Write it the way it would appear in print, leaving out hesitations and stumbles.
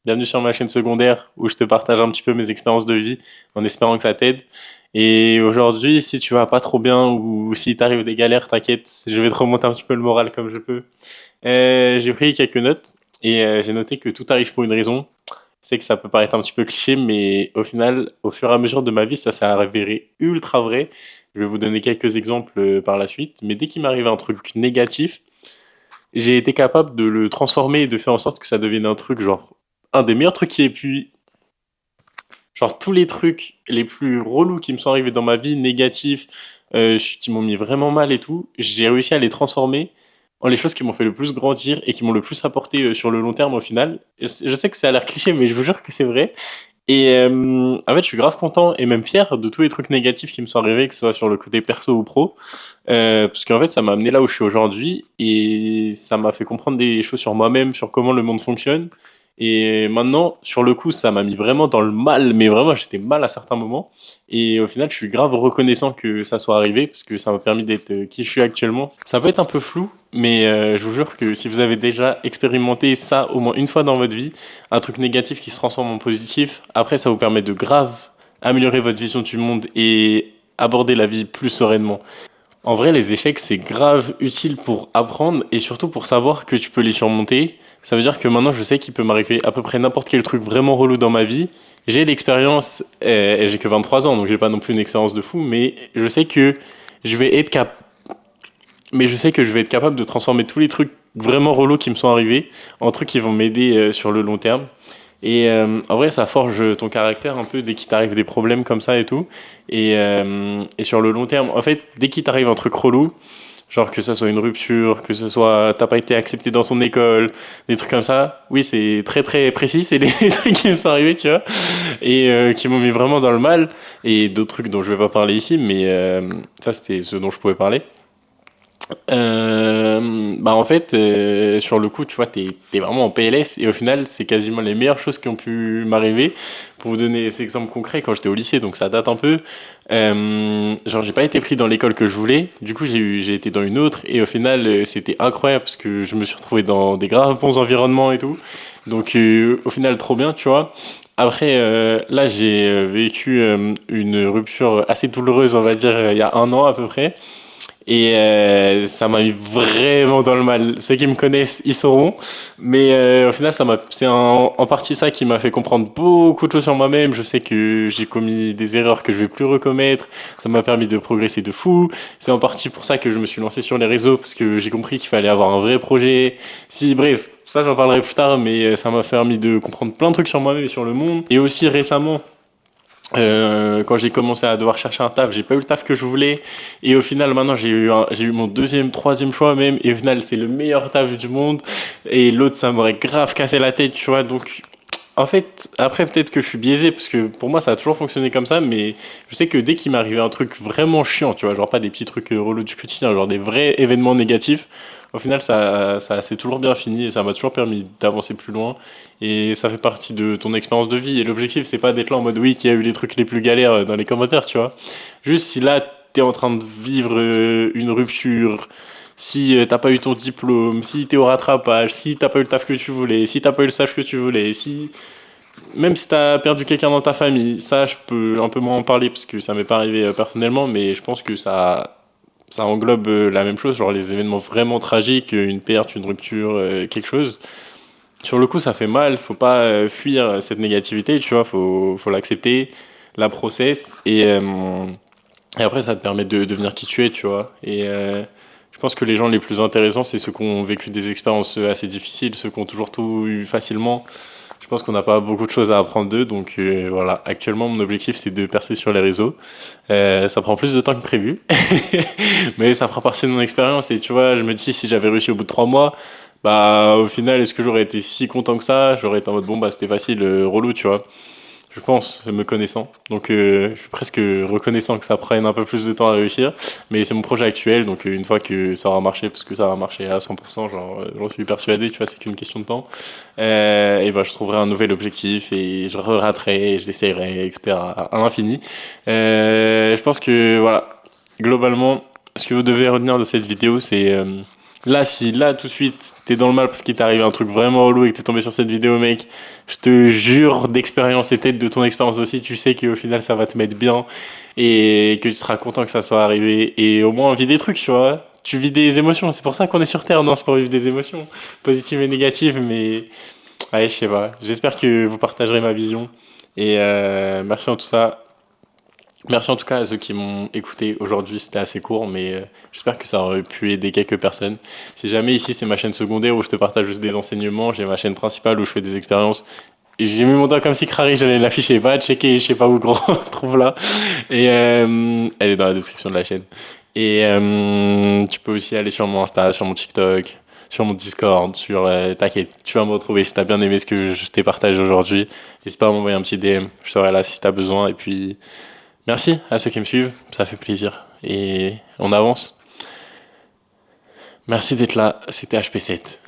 Bienvenue sur ma chaîne secondaire où je te partage un petit peu mes expériences de vie en espérant que ça t'aide. Et aujourd'hui, si tu vas pas trop bien ou si t'arrives des galères, t'inquiète, je vais te remonter un petit peu le moral comme je peux. J'ai pris quelques notes et j'ai noté que tout arrive pour une raison. Je sais que ça peut paraître un petit peu cliché, mais au final, au fur et à mesure de ma vie, ça s'est avéré ultra vrai. Je vais vous donner quelques exemples par la suite, mais dès qu'il m'arrivait un truc négatif, j'ai été capable de le transformer et de faire en sorte que ça devienne un truc, genre, un des meilleurs trucs qui ait pu. Genre, tous les trucs les plus relous qui me sont arrivés dans ma vie, négatifs, qui m'ont mis vraiment mal et tout, j'ai réussi à les transformer en les choses qui m'ont fait le plus grandir et qui m'ont le plus apporté sur le long terme au final. Je sais que ça a l'air cliché, mais je vous jure que c'est vrai. Et en fait, je suis grave content et même fier de tous les trucs négatifs qui me sont arrivés, que ce soit sur le côté perso ou pro, parce qu'en fait, ça m'a amené là où je suis aujourd'hui et ça m'a fait comprendre des choses sur moi-même, sur comment le monde fonctionne. Et maintenant, sur le coup, ça m'a mis vraiment dans le mal, mais vraiment, j'étais mal à certains moments. Et au final, je suis grave reconnaissant que ça soit arrivé, parce que ça m'a permis d'être qui je suis actuellement. Ça peut être un peu flou, mais je vous jure que si vous avez déjà expérimenté ça au moins une fois dans votre vie, un truc négatif qui se transforme en positif, après, ça vous permet de grave améliorer votre vision du monde et aborder la vie plus sereinement. En vrai, les échecs, c'est grave utile pour apprendre et surtout pour savoir que tu peux les surmonter. Ça veut dire que maintenant, je sais qu'il peut m'arriver à peu près n'importe quel truc vraiment relou dans ma vie. J'ai l'expérience, et j'ai que 23 ans, donc j'ai pas non plus une expérience de fou, mais je sais que je vais être cap mais je sais que je vais être capable de transformer tous les trucs vraiment relous qui me sont arrivés en trucs qui vont m'aider sur le long terme. Et en vrai, ça forge ton caractère un peu dès qu'il t'arrive des problèmes comme ça et tout. Et sur le long terme, en fait, dès qu'il t'arrive un truc relou, genre que ça soit une rupture, que ce soit t'as pas été accepté dans son école, des trucs comme ça, oui, c'est très très précis, c'est les trucs qui me sont arrivés, tu vois, et qui m'ont mis vraiment dans le mal. Et d'autres trucs dont je vais pas parler ici, mais ça c'était ce dont je pouvais parler. Bah en fait, sur le coup, tu vois, t'es vraiment en PLS et au final, c'est quasiment les meilleures choses qui ont pu m'arriver. Pour vous donner ces exemples concrets, quand j'étais au lycée, donc ça date un peu. Genre, j'ai pas été pris dans l'école que je voulais. Du coup, j'ai été dans une autre et au final, c'était incroyable parce que je me suis retrouvé dans des graves bons environnements et tout. Donc, au final, trop bien, tu vois. Après, là, j'ai vécu une rupture assez douloureuse, on va dire, il y a un an à peu près. Et ça m'a mis vraiment dans le mal. Ceux qui me connaissent, ils sauront. Mais au final, c'est en partie ça qui m'a fait comprendre beaucoup de choses sur moi-même. Je sais que j'ai commis des erreurs que je vais plus recommettre. Ça m'a permis de progresser de fou. C'est en partie pour ça que je me suis lancé sur les réseaux, parce que j'ai compris qu'il fallait avoir un vrai projet. Si, bref, ça j'en parlerai plus tard, mais ça m'a permis de comprendre plein de trucs sur moi-même et sur le monde. Et aussi récemment, quand j'ai commencé à devoir chercher un taf, j'ai pas eu le taf que je voulais. Et au final, maintenant, j'ai eu mon deuxième, troisième choix même. Et au final, c'est le meilleur taf du monde. Et l'autre, ça m'aurait grave cassé la tête, tu vois. Donc, en fait, après, peut-être que je suis biaisé parce que pour moi, ça a toujours fonctionné comme ça. Mais je sais que dès qu'il m'arrivait un truc vraiment chiant, tu vois, genre pas des petits trucs relous du quotidien, genre des vrais événements négatifs, au final, ça s'est toujours bien fini et ça m'a toujours permis d'avancer plus loin. Et ça fait partie de ton expérience de vie. Et l'objectif, c'est pas d'être là en mode oui, qui a eu les trucs les plus galères dans les commentaires, tu vois. Juste si là, t'es en train de vivre une rupture, si t'as pas eu ton diplôme, si t'es au rattrapage, si t'as pas eu le taf que tu voulais, si t'as pas eu le stage que tu voulais, si même si t'as perdu quelqu'un dans ta famille, ça je peux un peu moins en parler parce que ça m'est pas arrivé personnellement, mais je pense que ça englobe la même chose, genre les événements vraiment tragiques, une perte, une rupture, quelque chose. Sur le coup, ça fait mal, faut pas fuir cette négativité, tu vois, faut l'accepter, la process, et après ça te permet de devenir qui tu es, tu vois. Et je pense que les gens les plus intéressants, c'est ceux qui ont vécu des expériences assez difficiles, ceux qui ont toujours tout eu facilement. Je pense qu'on n'a pas beaucoup de choses à apprendre d'eux, donc voilà. Actuellement, mon objectif, c'est de percer sur les réseaux. Ça prend plus de temps que prévu, mais ça fera partie de mon expérience. Et tu vois, je me dis, si j'avais réussi au bout de 3 mois, bah au final, est-ce que j'aurais été si content que ça? J'aurais été en mode, bon, bah c'était facile, relou, tu vois. Je pense, me connaissant. Donc je suis presque reconnaissant que ça prenne un peu plus de temps à réussir. Mais c'est mon projet actuel, donc une fois que ça aura marché, parce que ça va marcher à 100%, genre, j'en suis persuadé, tu vois, c'est qu'une question de temps. Et ben je trouverai un nouvel objectif et je raterai, je l'essayerai, etc. à l'infini. Je pense que voilà, globalement, ce que vous devez retenir de cette vidéo, c'est Là, si là, tout de suite, t'es dans le mal parce qu'il t'est arrivé un truc vraiment relou et que t'es tombé sur cette vidéo, mec, je te jure d'expérience et peut-être de ton expérience aussi, tu sais qu'au final, ça va te mettre bien et que tu seras content que ça soit arrivé. Et au moins, on vit des trucs, tu vois. Tu vis des émotions. C'est pour ça qu'on est sur Terre, non? C'est pour vivre des émotions, positives et négatives. Mais, ouais, je sais pas. J'espère que vous partagerez ma vision. Et merci en tout ça. Merci en tout cas à ceux qui m'ont écouté aujourd'hui, c'était assez court, mais j'espère que ça aurait pu aider quelques personnes. Si jamais ici c'est ma chaîne secondaire où je te partage juste des enseignements, j'ai ma chaîne principale où je fais des expériences. Et j'ai mis mon doigt comme si Crary, j'allais l'afficher, va checker, je sais pas où gros, trouve là. Et elle est dans la description de la chaîne. Et tu peux aussi aller sur mon Insta, sur mon TikTok, sur mon Discord, sur t'inquiète, tu vas me retrouver si t'as bien aimé ce que je t'ai partagé aujourd'hui. N'hésite pas à m'envoyer un petit DM, je serai là si t'as besoin. Et puis merci à ceux qui me suivent, ça fait plaisir. Et on avance. Merci d'être là, c'était HP7.